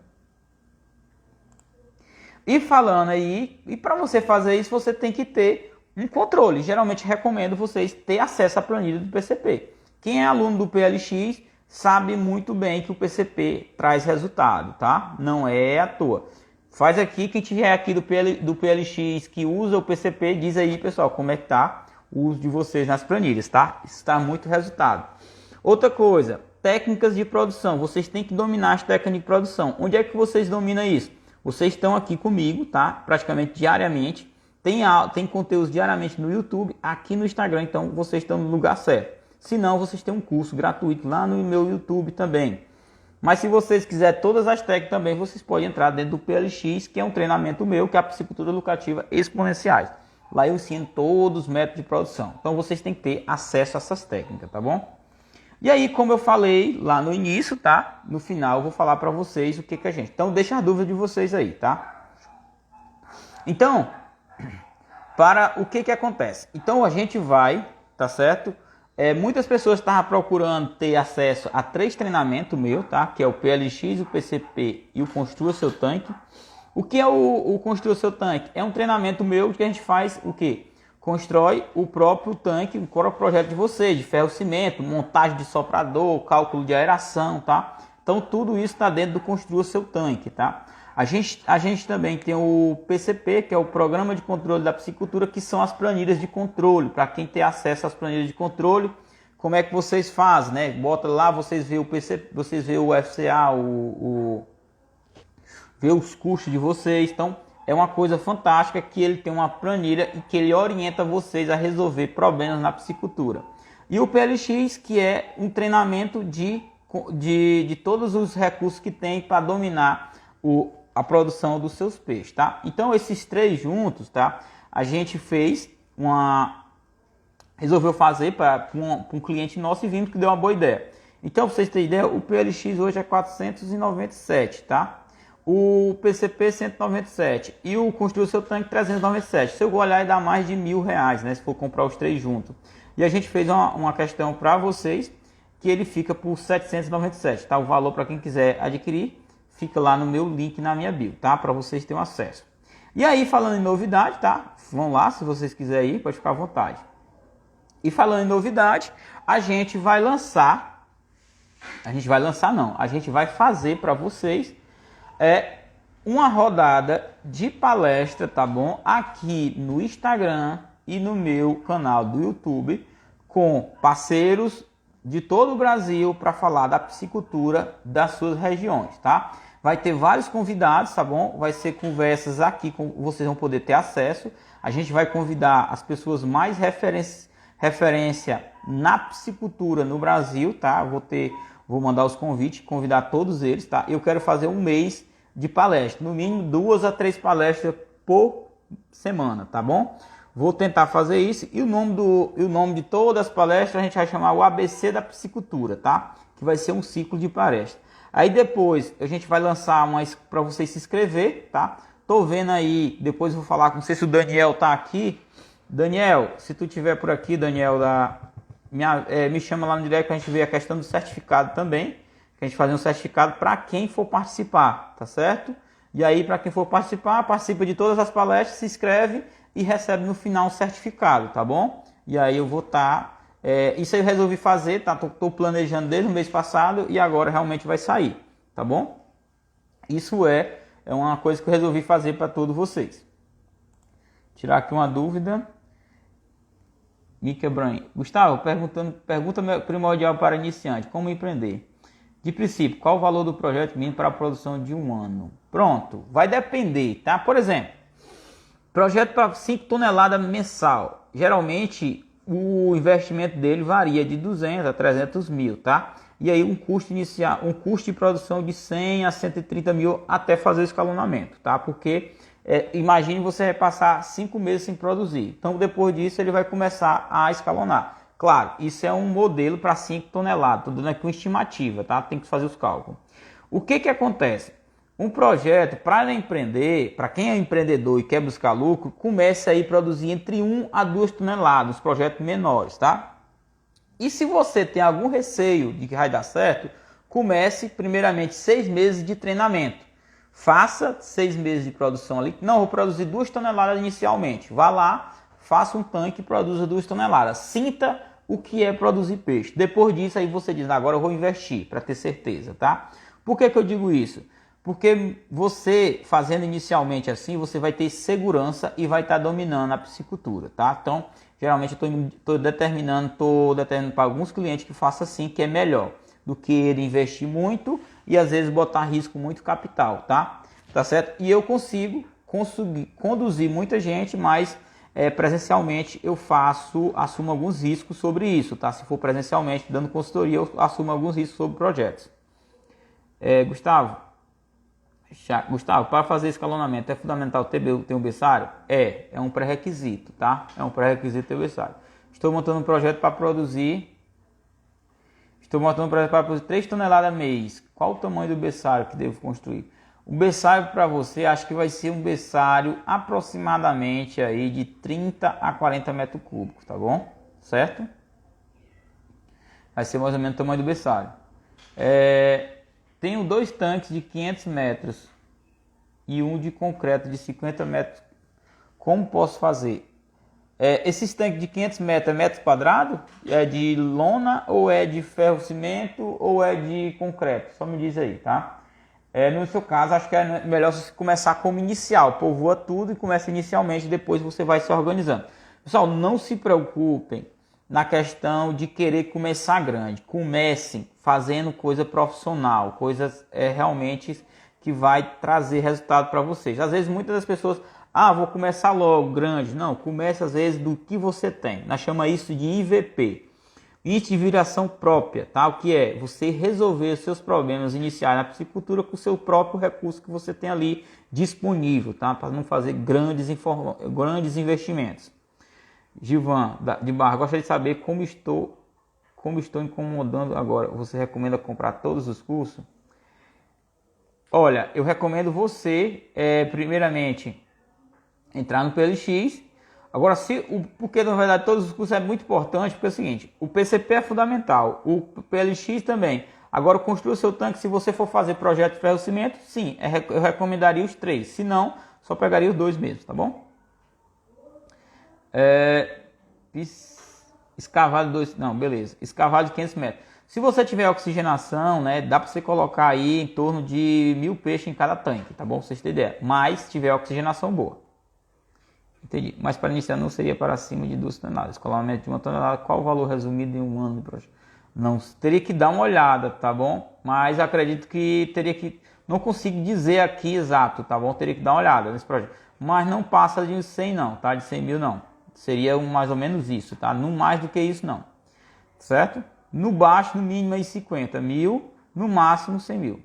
E falando aí, e para você fazer isso você tem que ter um controle. Geralmente recomendo vocês ter acesso à planilha do PCP. Quem é aluno do PLX sabe muito bem que o PCP traz resultado, tá? Não é à toa. Faz aqui, quem tiver aqui do PLX que usa o PCP, diz aí, pessoal, como é que tá o uso de vocês nas planilhas, tá? Isso dá muito resultado. Outra coisa, técnicas de produção. Vocês têm que dominar as técnicas de produção. Onde é que vocês dominam isso? Vocês estão aqui comigo, tá? Praticamente diariamente. Tem conteúdos diariamente no YouTube, aqui no Instagram, então vocês estão no lugar certo. Se não, vocês têm um curso gratuito lá no meu YouTube também. Mas se vocês quiserem todas as técnicas também, vocês podem entrar dentro do PLX, que é um treinamento meu, que é a Piscicultura Lucrativa Exponenciais. Lá eu ensino todos os métodos de produção. Então vocês têm que ter acesso a essas técnicas, tá bom? E aí, como eu falei lá no início, tá? No final eu vou falar para vocês o que a gente... Então deixa a dúvida de vocês aí, tá? Então, para o que acontece? Então a gente vai, tá certo? Muitas pessoas estavam procurando ter acesso a 3 treinamentos meu, tá? Que é o PLX, o PCP e o Construa Seu Tanque. O que é o Construa Seu Tanque? É um treinamento meu que a gente faz o quê? Constrói o próprio tanque, o próprio projeto de vocês, de ferro cimento, montagem de soprador, cálculo de aeração, tá? Então tudo isso está dentro do Construa Seu Tanque, tá? A gente também tem o PCP, que é o Programa de Controle da Piscicultura, que são as planilhas de controle. Para quem tem acesso às planilhas de controle, como é que vocês fazem, né? Bota lá, vocês vê o PCP, vocês vê o FCA, vê os custos de vocês. Então, é uma coisa fantástica que ele tem uma planilha e que ele orienta vocês a resolver problemas na piscicultura. E o PLX, que é um treinamento de todos os recursos que tem para dominar a produção dos seus peixes, tá? Então esses 3 juntos, tá? A gente resolveu fazer para um cliente nosso e vimos que deu uma boa ideia. Então, pra vocês terem ideia, o PLX hoje é 497, tá? O PCP 197 e o Construa Seu Tanque 397. Se eu olhar, dá mais de R$1.000, né? Se for comprar os 3 juntos. E a gente fez uma questão para vocês que ele fica por 797, tá? O valor para quem quiser adquirir fica lá no meu link na minha bio, tá? Para vocês terem acesso. E aí, falando em novidade, tá? Vão lá, se vocês quiserem ir, pode ficar à vontade. E falando em novidade, a gente vai fazer para vocês uma rodada de palestra, tá bom? Aqui no Instagram e no meu canal do YouTube, com parceiros de todo o Brasil para falar da piscicultura das suas regiões, tá? Vai ter vários convidados, tá bom? Vai ser conversas aqui, vocês vão poder ter acesso. A gente vai convidar as pessoas mais referência na piscicultura no Brasil, tá? Vou mandar os convites, convidar todos eles, tá? Eu quero fazer um mês de palestra, no mínimo 2 a 3 palestras por semana, tá bom? Vou tentar fazer isso e o nome de todas as palestras a gente vai chamar o ABC da piscicultura, tá? Que vai ser um ciclo de palestra. Aí depois a gente vai lançar umas para você se inscrever, tá? Tô vendo aí, depois eu vou falar, não sei se o Daniel tá aqui. Daniel, se tu tiver por aqui, Daniel, me chama lá no direct que a gente vê a questão do certificado também. Que a gente faz um certificado para quem for participar, tá certo? E aí, para quem for participar, participa de todas as palestras, se inscreve e recebe no final um certificado, tá bom? E aí eu vou estar... isso aí eu resolvi fazer, tá? Tô planejando desde o mês passado e agora realmente vai sair, tá bom? Isso é uma coisa que eu resolvi fazer para todos vocês. Tirar aqui uma dúvida. Mica Brain. Gustavo, pergunta primordial para iniciante. Como empreender? De princípio, qual o valor do projeto mínimo para a produção de um ano? Pronto, vai depender, tá? Por exemplo, projeto para 5 toneladas mensal. Geralmente, o investimento dele varia de 200 a 300 mil, tá? E aí um custo inicial, um custo de produção de 100 a 130 mil até fazer o escalonamento, tá? Porque imagine você vai passar 5 meses sem produzir. Então depois disso ele vai começar a escalonar. Claro, isso é um modelo para 5 toneladas, estou dando aqui uma estimativa, tá? Tem que fazer os cálculos. O que acontece? Um projeto, para empreender, para quem é empreendedor e quer buscar lucro, comece aí a produzir entre 1 a 2 toneladas, os projetos menores, tá? E se você tem algum receio de que vai dar certo, comece primeiramente 6 meses de treinamento. Faça 6 meses de produção ali. Não, vou produzir 2 toneladas inicialmente. Vá lá, faça um tanque e produza 2 toneladas. Sinta o que é produzir peixe. Depois disso, aí você diz, agora eu vou investir, para ter certeza, tá? Por que eu digo isso? Porque você, fazendo inicialmente assim, você vai ter segurança e vai estar dominando a piscicultura, tá? Então, geralmente eu estou determinando para alguns clientes que faça assim, que é melhor do que ele investir muito e às vezes botar risco muito capital, tá? Tá certo? E eu consigo conduzir muita gente, mas presencialmente eu assumo alguns riscos sobre isso, tá? Se for presencialmente dando consultoria, eu assumo alguns riscos sobre projetos. Gustavo, para fazer escalonamento é fundamental ter um berçário? É um pré-requisito, tá? É um pré-requisito ter o berçário. Estou montando um projeto para produzir 3 toneladas mês. Qual o tamanho do berçário que devo construir? O berçário para você, acho que vai ser um berçário aproximadamente aí de 30 a 40 metros cúbicos, tá bom? Certo? Vai ser mais ou menos o tamanho do berçário. Tenho 2 tanques de 500 metros e um de concreto de 50 metros. Como posso fazer? Esses tanques de 500 metros é metros quadrados? É de lona ou é de ferro cimento ou é de concreto? Só me diz aí, tá? No seu caso, acho que é melhor você começar como inicial. Povoa tudo e começa inicialmente, depois você vai se organizando. Pessoal, não se preocupem na questão de querer começar grande. Comecem fazendo coisa profissional, coisas realmente que vai trazer resultado para vocês. Às vezes muitas das pessoas, vou começar logo grande. Não, comece às vezes do que você tem. Nós chamamos isso de IVP. Índice de viração própria, tá? O que é? Você resolver os seus problemas iniciais na piscicultura com o seu próprio recurso que você tem ali disponível, tá? Para não fazer grandes investimentos. Gilvan de Barra, gostaria de saber como estou incomodando agora. Você recomenda comprar todos os cursos? Olha, eu recomendo você, primeiramente, entrar no PLX. Agora, porque na verdade todos os cursos é muito importante, porque é o seguinte, o PCP é fundamental, o PLX também. Agora, construir o seu tanque, se você for fazer projeto de ferro-cimento, sim, eu recomendaria os 3. Se não, só pegaria os 2 mesmo, tá bom? Escavado beleza. Escavado de 500 metros. Se você tiver oxigenação, né, dá para você colocar aí em torno de 1000 peixes em cada tanque, tá bom? Pra vocês terem ideia. Mas se tiver oxigenação boa. Entendi. Mas para iniciar não seria para acima de 2 toneladas. Escolamento de 1 tonelada, qual o valor resumido em um ano de projeto? Não, teria que dar uma olhada, tá bom? Mas acredito que teria que... Não consigo dizer aqui exato, tá bom? Teria que dar uma olhada nesse projeto. Mas não passa de 100 não, tá? De 100 mil não. Seria mais ou menos isso, tá? Não mais do que isso não. Certo? No baixo, no mínimo aí 50 mil, no máximo 100 mil.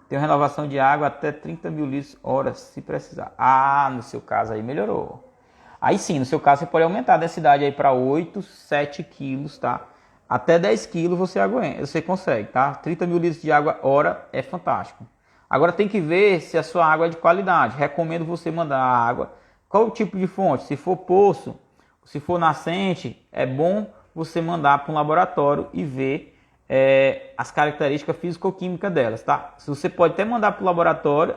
Tem uma renovação de água até 30 mil litros hora, se precisar. Ah, no seu caso aí melhorou. Aí sim, no seu caso você pode aumentar a densidade aí para 8, 7 quilos, tá? Até 10 quilos você aguenta, você consegue, tá? 30 mil litros de água hora é fantástico. Agora tem que ver se a sua água é de qualidade. Recomendo você mandar a água. Qual o tipo de fonte? Se for poço, se for nascente, é bom você mandar para um laboratório e ver as características físico-químicas delas, tá? Se você pode até mandar para o laboratório,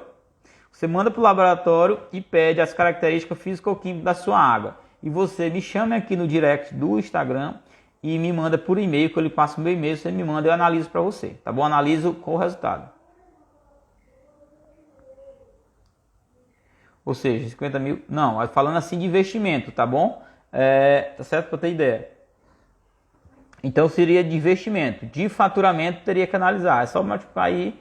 você manda para o laboratório e pede as características físico-químicas da sua água. E você me chama aqui no direct do Instagram e me manda por e-mail, que eu lhe passo o meu e-mail, você me manda e eu analiso para você, tá bom? Analiso com o resultado. Ou seja, 50 mil... Não, falando assim de investimento, tá bom? Tá certo para ter ideia. Então seria de investimento. De faturamento teria que analisar. É só multiplicar aí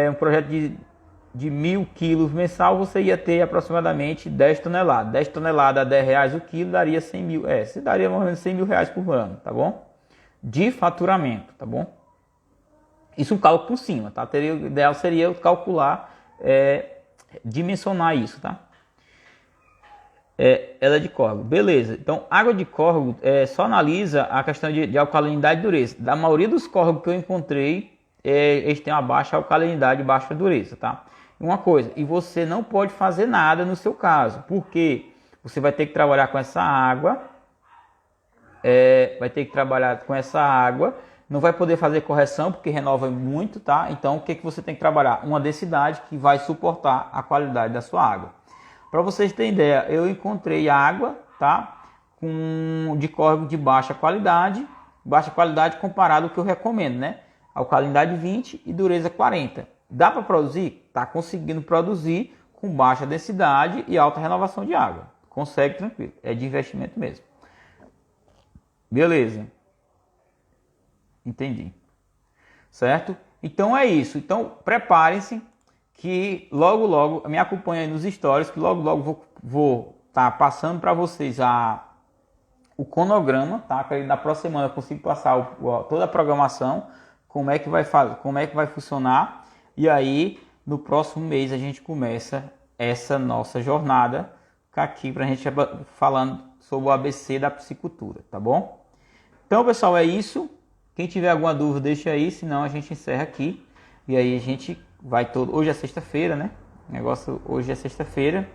um projeto de 1.000 quilos mensal, você ia ter aproximadamente 10 toneladas. 10 toneladas a 10 reais o quilo daria 100 mil. Você daria mais ou menos 100 mil reais por ano, tá bom? De faturamento, tá bom? Isso um cálculo por cima, tá? O ideal seria eu calcular... dimensionar isso, tá? Ela é de córrego, beleza. Então, água de córrego só analisa a questão de alcalinidade e dureza. Da maioria dos córregos que eu encontrei, eles têm uma baixa alcalinidade e baixa dureza, tá? Uma coisa, e você não pode fazer nada no seu caso, porque você vai ter que trabalhar com essa água, não vai poder fazer correção porque renova muito, tá? Então o que você tem que trabalhar? Uma densidade que vai suportar a qualidade da sua água. Para vocês terem ideia, eu encontrei água, tá? De córrego de baixa qualidade comparado ao que eu recomendo, né? Alcalinidade 20 e dureza 40. Dá para produzir? Tá conseguindo produzir com baixa densidade e alta renovação de água. Consegue tranquilo, é de investimento mesmo. Beleza. Entendi. Certo? Então é isso. Então preparem-se que logo me acompanhem aí nos stories, que logo vou estar passando para vocês o cronograma, tá? Que na próxima semana eu consigo passar toda a programação, como é que vai funcionar, e aí no próximo mês a gente começa essa nossa jornada aqui para a gente falando sobre o ABC da piscicultura, tá bom? Então, pessoal, é isso. Quem tiver alguma dúvida, deixa aí, senão a gente encerra aqui. E aí a gente vai Hoje é sexta-feira, né? Hoje é sexta-feira,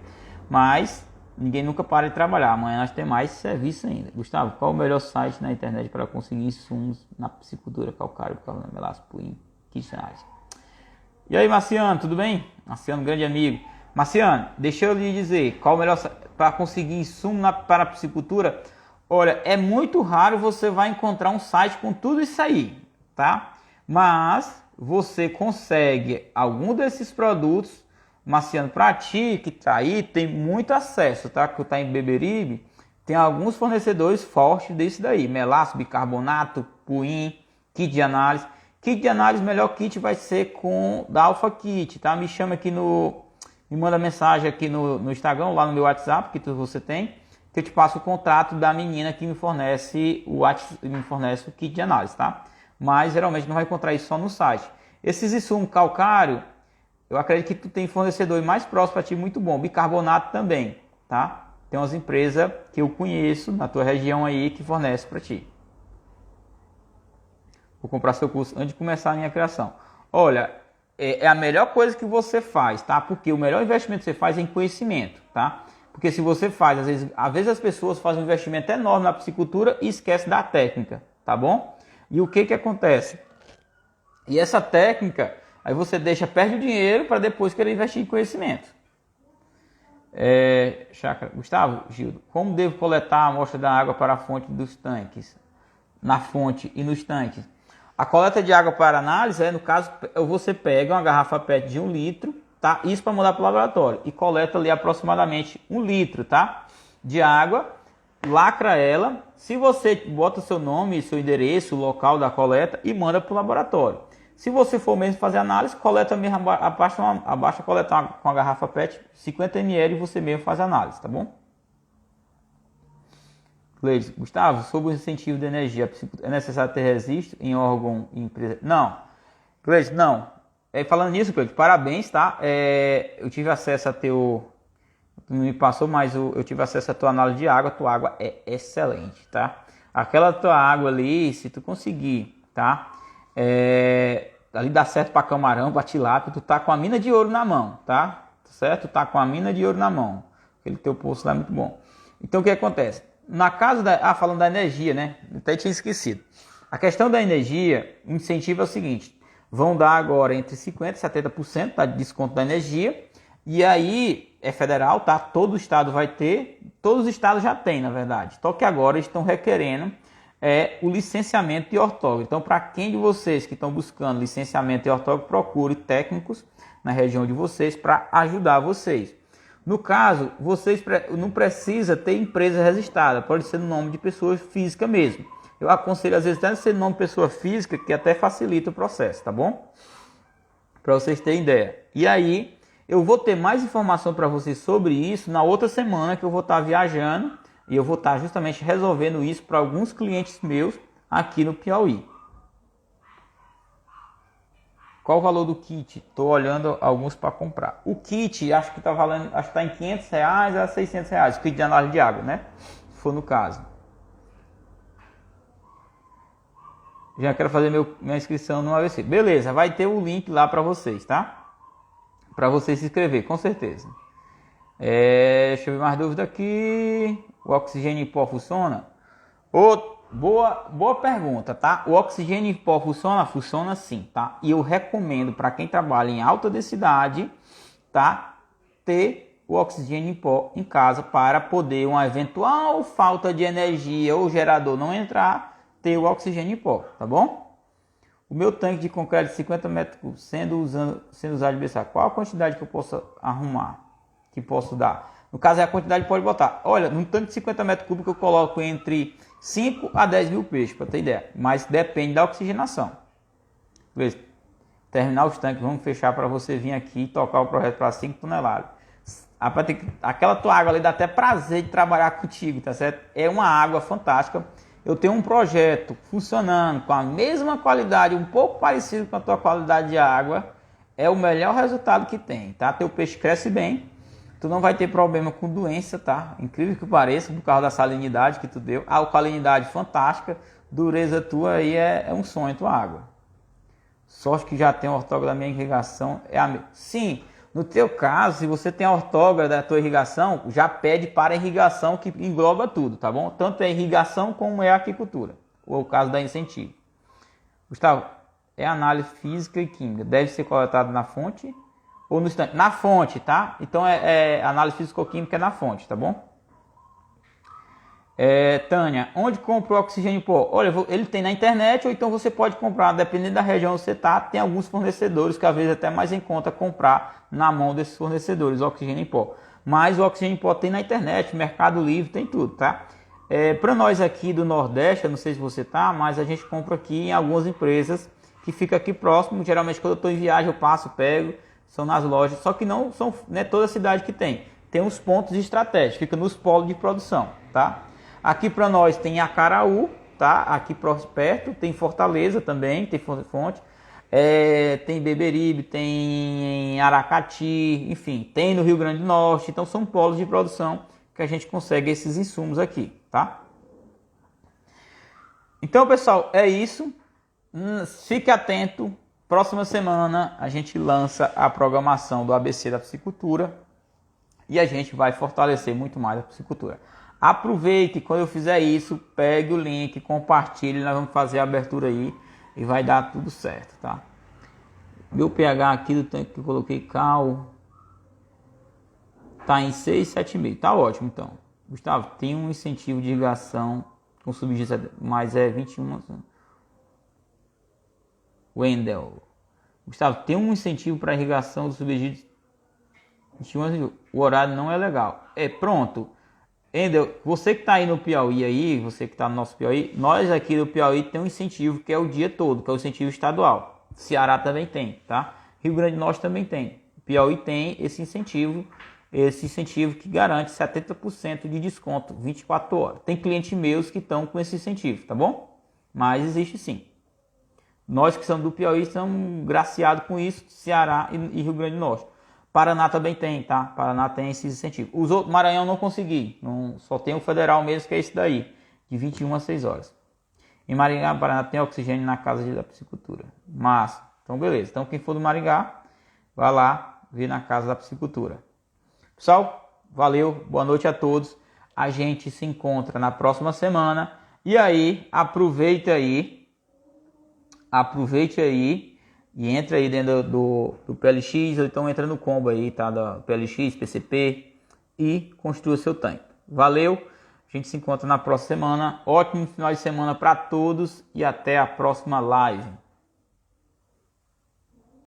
mas ninguém nunca para de trabalhar. Amanhã nós temos mais serviço ainda. Gustavo, qual o melhor site na internet para conseguir insumos na piscicultura, calcário, melaço, puim, kitchenagem? E aí, Marciano, tudo bem? Marciano, grande amigo. Marciano, deixa eu lhe dizer, qual o melhor site para conseguir insumo para a piscicultura? Olha, é muito raro você vai encontrar um site com tudo isso aí, tá? Mas você consegue algum desses produtos, Marciano, para ti que tá aí, tem muito acesso, tá? Que tá em Beberibe, tem alguns fornecedores fortes desse daí, melaço, bicarbonato, puim, kit de análise. Kit de análise, melhor kit vai ser da Alpha Kit, tá? Me chama aqui me manda mensagem aqui no Instagram, lá no meu WhatsApp, que você tem, que eu te passo o contato da menina que me fornece o kit de análise, tá? Mas geralmente não vai encontrar isso só no site. Esses insumos calcário, eu acredito que tu tem fornecedor mais próximo para ti, muito bom. Bicarbonato também, tá? Tem umas empresas que eu conheço na tua região aí que fornece para ti. Vou comprar seu curso antes de começar a minha criação. Olha, é a melhor coisa que você faz, tá? Porque o melhor investimento que você faz é em conhecimento, tá? Porque se você faz, às vezes as pessoas fazem um investimento enorme na piscicultura e esquecem da técnica, tá bom? E o que acontece? E essa técnica, aí você perde o dinheiro para depois querer investir em conhecimento. Gustavo, Gildo, como devo coletar a amostra da água para a fonte dos tanques? Na fonte e nos tanques. A coleta de água para análise, no caso, você pega uma garrafa PET de 1 litro, tá? Isso para mandar para o laboratório. E coleta ali aproximadamente 1 litro, tá? de água, lacra ela. Se você bota o seu nome, seu endereço, o local da coleta e manda para o laboratório. Se você for mesmo fazer análise, coleta mesmo, abaixa coletar com a garrafa PET 50 ml e você mesmo faz a análise, tá bom? Cleides, Gustavo, sobre o incentivo de energia, é necessário ter registro em órgão e empresa? Não. Cleides, não. Falando nisso, Cleides, parabéns, tá? Eu tive acesso a teu... Tu me passou, mas eu tive acesso a tua análise de água. Tua água é excelente, tá? Aquela tua água ali, se tu conseguir, tá? Ali dá certo para camarão, para tilápia, tu tá com a mina de ouro na mão, tá? Certo? Tu tá com a mina de ouro na mão. Aquele teu poço lá é muito bom. Então o que acontece? Na casa da... falando da energia, né? Eu até tinha esquecido. A questão da energia, o incentivo é o seguinte. Vão dar agora entre 50% e 70% tá, de desconto da energia. E aí é federal, tá? Todo estado vai ter. Todos os estados já têm, na verdade. Só que agora estão requerendo o licenciamento de ortógrafo. Então, para quem de vocês que estão buscando licenciamento de ortógrafo, procure técnicos na região de vocês para ajudar vocês. No caso, vocês não precisa ter empresa registrada, pode ser no nome de pessoa física mesmo. Eu aconselho às vezes até ser no nome de pessoa física, que até facilita o processo, tá bom? Para vocês terem ideia. E aí, eu vou ter mais informação para vocês sobre isso na outra semana que eu vou estar viajando. E eu vou estar justamente resolvendo isso para alguns clientes meus aqui no Piauí. Qual o valor do kit? Estou olhando alguns para comprar. O kit, acho que está valendo, acho que está em R$500 a R$600. O kit de análise de água, né? Se for no caso. Já quero fazer minha inscrição no AVC. Beleza, vai ter o link lá para vocês, tá? Para vocês se inscrever, com certeza. Deixa eu ver mais dúvida aqui. O oxigênio em pó funciona? Boa pergunta, tá? O oxigênio em pó funciona? Funciona sim, tá? E eu recomendo para quem trabalha em alta densidade, tá? Ter o oxigênio em pó em casa para poder uma eventual falta de energia ou gerador não entrar, ter o oxigênio em pó, tá bom? O meu tanque de concreto de 50 metros cúbicos sendo usado de BCA, qual a quantidade que eu posso arrumar? Que posso dar? No caso é a quantidade que pode botar. Olha, num tanque de 50 metros cúbicos eu coloco entre 5 a 10 mil peixes, para ter ideia. Mas depende da oxigenação. Beleza? Terminar os tanques, vamos fechar para você vir aqui e tocar o projeto para 5 toneladas. Aquela tua água ali dá até prazer de trabalhar contigo, tá certo? É uma água fantástica. Eu tenho um projeto funcionando com a mesma qualidade, um pouco parecido com a tua qualidade de água. É o melhor resultado que tem, tá? Teu peixe cresce bem. Tu não vai ter problema com doença, tá? Incrível que pareça, por causa da salinidade que tu deu. A alcalinidade fantástica, dureza tua aí é um sonho tua água. Sorte que já tem a ortógrafo da minha irrigação. Sim, no teu caso, se você tem a ortógrafo da tua irrigação, já pede para a irrigação que engloba tudo, tá bom? Tanto é a irrigação como é a aquicultura. Ou o caso da incentivo. Gustavo, é análise física e química. Deve ser coletado na fonte ou no estanque? Na fonte, tá? Então análise físico-química é na fonte, tá bom? Tânia, onde compra o oxigênio pó? Olha, ele tem na internet ou então você pode comprar, dependendo da região que você tá, tem alguns fornecedores que às vezes até mais em conta comprar na mão desses fornecedores o oxigênio em pó. Mas o oxigênio em pó tem na internet, Mercado Livre, tem tudo, tá? Para nós aqui do Nordeste, eu não sei se você tá, mas a gente compra aqui em algumas empresas que fica aqui próximo. Geralmente quando eu estou em viagem eu passo, pego, são nas lojas, só que não são toda cidade que tem. Tem uns pontos estratégicos, fica nos polos de produção, tá? Aqui para nós tem Acaraú, tá? Aqui perto, tem Fortaleza também, tem fonte. Tem Beberibe, tem Aracati, enfim, tem no Rio Grande do Norte. Então são polos de produção que a gente consegue esses insumos aqui, tá? Então, pessoal, é isso. Fique atento. Próxima semana a gente lança a programação do ABC da piscicultura e a gente vai fortalecer muito mais a piscicultura. Aproveite, quando eu fizer isso, pegue o link, compartilhe, nós vamos fazer a abertura aí e vai dar tudo certo, tá? Meu pH aqui do tanque que eu coloquei cal tá em 6, 7,5, tá ótimo então. Gustavo, tem um incentivo de irrigação com subsídio, mas é 21. Wendel. Gustavo, tem um incentivo para irrigação do subsídio 21, o horário não é legal. Pronto. Endel, você que está aí no Piauí aí, você que está no nosso Piauí, nós aqui do Piauí tem um incentivo que é o dia todo, que é o incentivo estadual. Ceará também tem, tá? Rio Grande do Norte também tem. Piauí tem esse incentivo que garante 70% de desconto 24 horas. Tem clientes meus que estão com esse incentivo, tá bom? Mas existe sim. Nós que somos do Piauí estamos graciados com isso, Ceará e Rio Grande do Norte. Paraná também tem, tá? Paraná tem esse incentivo. Os outros, Maranhão não consegui, só tem o federal mesmo, que é esse daí, de 21 a 6 horas. Em Maringá, Paraná tem oxigênio na casa da piscicultura. Massa. Então beleza. Então quem for do Maringá, vai lá ver na casa da piscicultura. Pessoal, valeu, boa noite a todos. A gente se encontra na próxima semana. E aí, aproveite aí e entra aí dentro do PLX, ou então entra no combo aí, tá? Da PLX, PCP e construa seu tanque. Valeu, a gente se encontra na próxima semana. Ótimo final de semana para todos e até a próxima live.